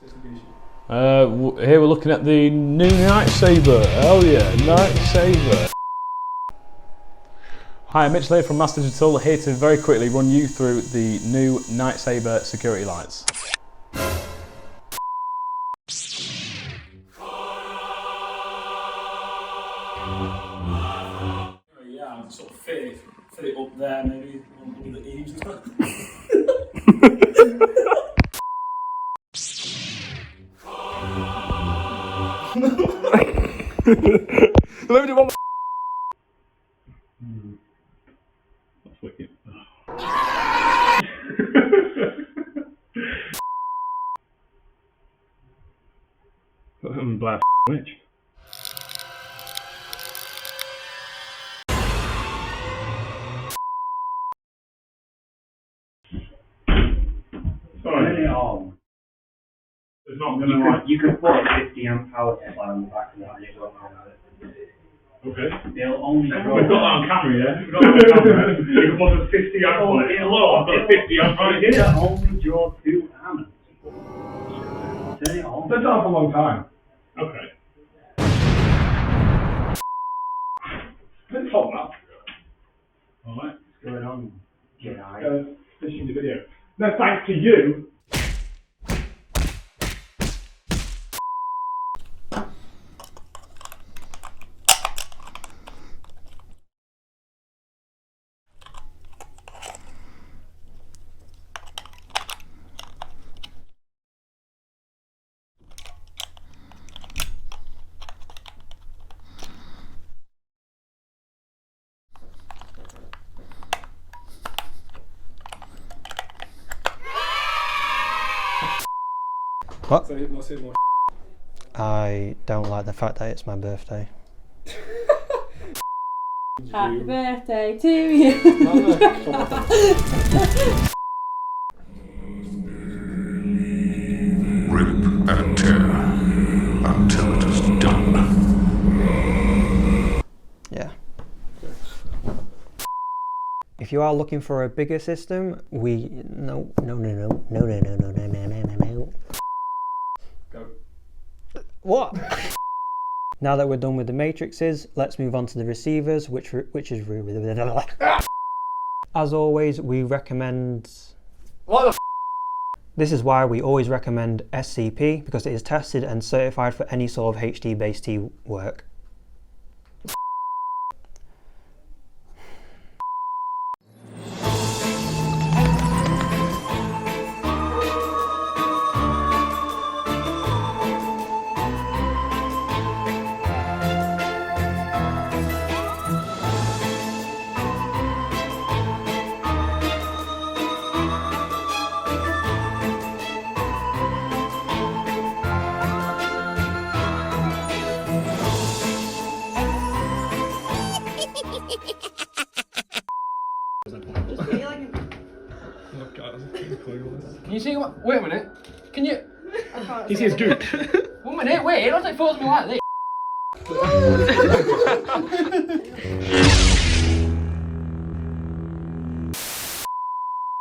Here we're looking at the new Nightsabre. Hell yeah, Nightsabre. Hi, I'm Mitch here from Mast Digital, here to very quickly run you through the new Nightsabre security lights. Yeah, I'll sort of fit it up there, maybe under the eaves. Let me do one more. That's wicked. Blast witch. Sorry. It's not gonna You can put a 50 amp power supply on the back of that and it won't matter. Okay. They'll only draw. We've got that on camera, yeah? We've got that on camera. You can put a 50 amp on it. Hello, I've got a 50 amp right here. It'll only draw 2 amps. Turn it on. That's on for a long time. Okay. Let's hold that. Alright. What's going on, Jedi? Finishing the video. No, thanks to you. What? I don't like the fact that it's my birthday. Happy birthday to you. Rip and tear until it is done. Yeah. If you are looking for a bigger system, no. Go. What? Now that we're done with the matrices, let's move on to the receivers, which is really. As always, we recommend. What the This is why we always recommend SCP, because it is tested and certified for any sort of HD-based work. Can you see what? Wait a minute. Can you? He sees goop. 1 minute, wait, don't take photos of me like this.